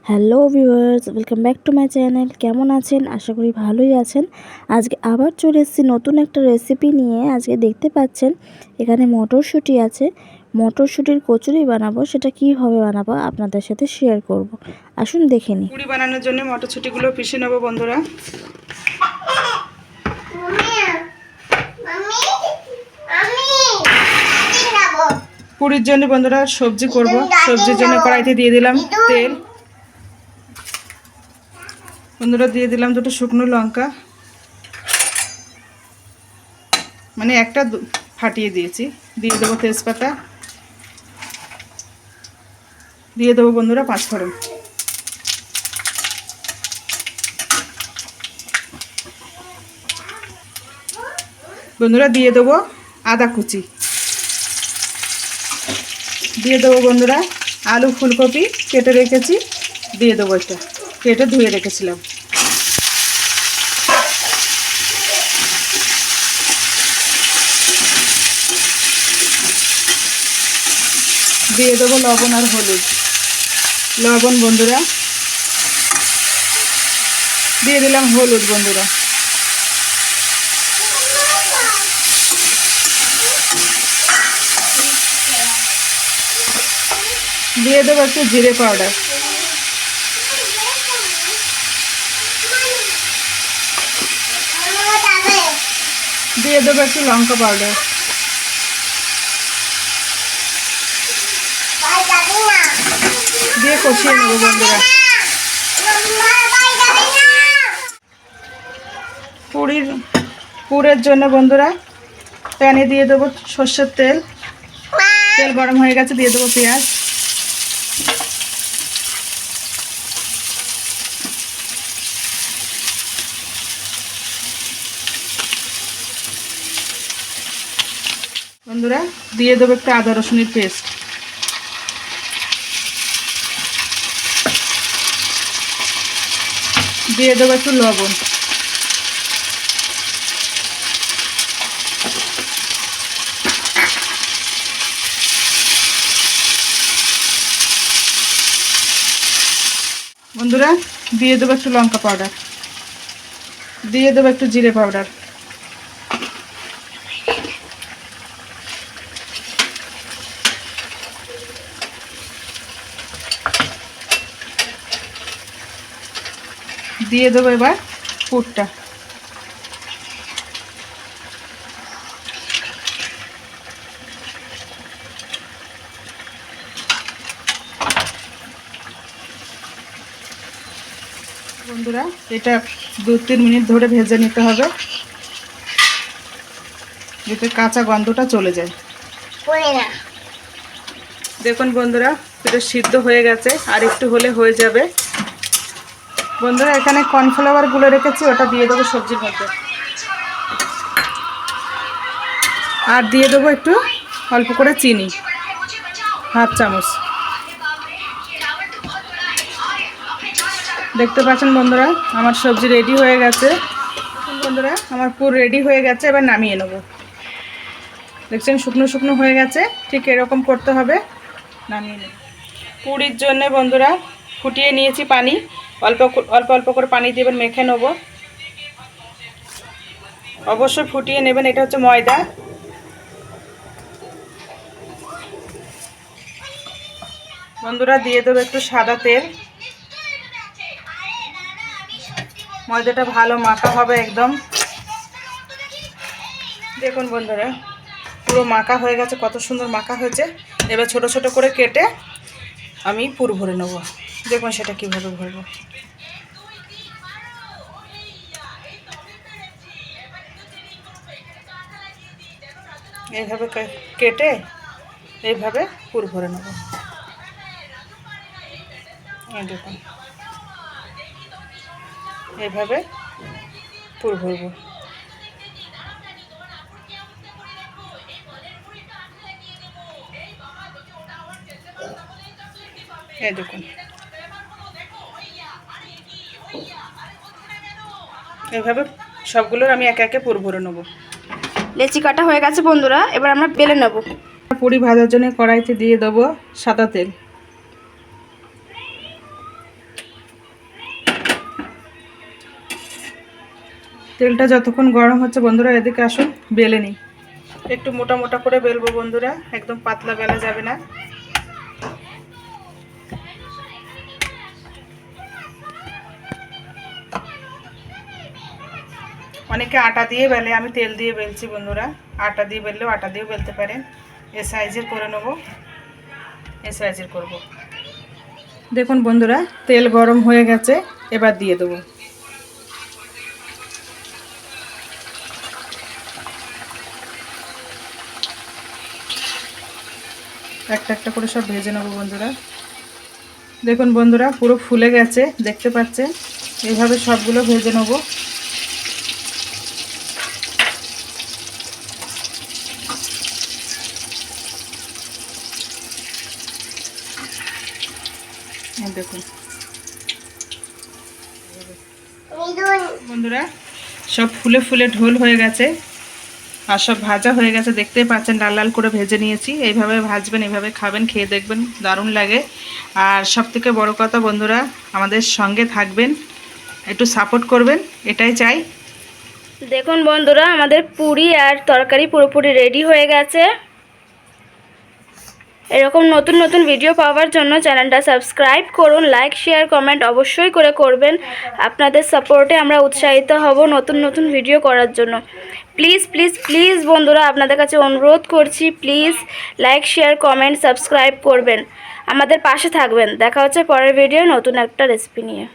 Hello viewers, welcome back to my channel. কেমন আছেন? আশা করি ভালোই আছেন। আজকে আবার চলে এসেছি নতুন একটা রেসিপি নিয়ে। আজকে দেখতে পাচ্ছেন এখানে মটরশুঁটি আছে। মটরশুঁটির কচুরি বানাবো। সেটা কীভাবে বানাবো আপনাদের সাথে শেয়ার করব। আসুন দেখে নিই। পুরি বানানোর জন্য মটরশুঁটিগুলো পিষে নেবো বন্ধুরা। পুরির জন্য বন্ধুরা সবজি করব। সবজির জন্য কড়াইতে দিয়ে দিলাম তেল। বন্ধুরা দিয়ে দিলাম দুটো শুকনো লঙ্কা, মানে একটা ফাটিয়ে দিয়েছি। দিয়ে দেবো তেজপাতা, দিয়ে দেবো বন্ধুরা পাঁচফোড়ন। বন্ধুরা দিয়ে দেবো আদা কুচি, দিয়ে দেবো বন্ধুরা আলু ফুলকপি কেটে রেখেছি, দিয়ে দেবো এটা কেটে ধুয়ে রেখেছিলাম। দিয়ে দেবো লবণ আর হলুদ। লবণ বন্ধুরা, দিয়ে দিলাম হলুদ বন্ধুরা। দিয়ে দেবো একটু জিরে পাউডার, দিয়ে দেবো একটু লঙ্কা পাউডার, দিয়ে কষিয়ে নেবো বন্ধুরা। পুরের জন্য বন্ধুরা প্যানে দিয়ে দেবো সর্ষের তেল। তেল গরম হয়ে গেছে, দিয়ে দেবো পেঁয়াজ। বন্ধুরা দিয়ে দেবো একটু আদা রসুনের পেস্ট, দিয়ে দেবো একটু লবণ, বন্ধুরা দিয়ে দেবো একটু লঙ্কা পাউডার, দিয়ে দেবো একটু জিরে পাউডার, দিয়ে দেবো এবার পুরটা। বন্ধুরা এটা 2-3 মিনিট ধরে ভেজে নিতে হবে, যাতে কাঁচা গন্ধটা চলে যায়। দেখুন বন্ধুরা এটা সিদ্ধ হয়ে গেছে, আর একটু হলে হয়ে যাবে। বন্ধুরা এখানে কর্নফ্লাওয়ার গুলে রেখেছি, ওটা দিয়ে দেবো সবজির মধ্যে। আর দিয়ে দেবো একটু অল্প করে চিনি, হাফ চামচ। দেখতে পাচ্ছেন বন্ধুরা আমার সবজি রেডি হয়ে গেছে। বন্ধুরা আমার পুর রেডি হয়ে গেছে, এবার নামিয়ে নেব। দেখছেন শুকনো শুকনো হয়ে গেছে, ঠিক এরকম করতে হবে, নামিয়ে নেব। পুরির জন্য বন্ধুরা ফুটিয়ে নিয়েছি পানি, অল্প অল্প অল্প করে পানি দিয়ে মেখে নেব। অবশ্যই ফুটিয়ে নেবেন, এটা হচ্ছে ময়দা। বন্ধুরা দিয়ে দেবো একটু সাদা তেল। ময়দাটা ভালো মাখা হবে একদম। দেখুন বন্ধুরা পুরো মাখা হয়ে গেছে, কত সুন্দর মাখা হয়েছে। এবার ছোট ছোট করে কেটে আমি পুর ভরে নেব। দেখুন সেটা কীভাবে ভরবো। এইভাবে কেটে এইভাবে পুর ভরে নেব। এই দেখুন এইভাবে পুর ভরবো। এই দেখুন এইভাবে সবগুলোর আমি একে একে পুর ভরে নেব। লেচি কাটা হয়ে গেছে বন্ধুরা, এবার আমরা বেলে নেব। পুরি ভাজার জন্য কড়াইতে দিয়ে দেবো সাদা তেল। তেলটা যতক্ষণ গরম হচ্ছে বন্ধুরা, এদিকে আসুন বেলে নিই। একটু মোটা মোটা করে বেলবো বন্ধুরা, একদম পাতলা বেলা যাবে না। অনেকে আটা দিয়ে বেলে, আমি তেল দিয়ে বেলছি বন্ধুরা। আটা দিয়ে বেললেও আটা দিয়েও বেলতে পারেন। এ সাইজের করে নেবো, এ সাইজের করব। দেখুন বন্ধুরা, তেল গরম হয়ে গেছে, এবার দিয়ে দেবো। একটা একটা করে সব ভেজে নেবো বন্ধুরা। দেখুন বন্ধুরা, পুরো ফুলে গেছে, দেখতে পাচ্ছেন। এইভাবে সবগুলো ভেজে নেবো। দেখুন বন্ধুরা, সব ফুলে ফুলে ঢোল হয়ে গেছে আর সব ভাজা হয়ে গেছে, দেখতেই পাচ্ছেন লাল লাল করে ভেজে নিয়েছি। এইভাবে ভাজবেন, এইভাবে খাবেন, খেয়ে দেখবেন দারুণ লাগে। আর সব থেকে বড় কথা বন্ধুরা, আমাদের সঙ্গে থাকবেন, একটু সাপোর্ট করবেন, এটাই চাই। দেখুন বন্ধুরা, আমাদের পুরি আর তরকারি পুরোপুরি রেডি হয়ে গেছে। এরকম নতুন নতুন ভিডিও পাওয়ার জন্য চ্যানেলটা সাবস্ক্রাইব করুন, লাইক শেয়ার কমেন্ট অবশ্যই করে করবেন। আপনাদের সাপোর্টে আমরা উৎসাহিত হব নতুন নতুন ভিডিও করার জন্য। প্লিজ প্লিজ প্লিজ বন্ধুরা, আপনাদের কাছে অনুরোধ করছি, please like share comment subscribe করবেন, আমাদের পাশে থাকবেন। দেখা হচ্ছে পরের ভিডিও নতুন একটা রেসিপি নিয়ে।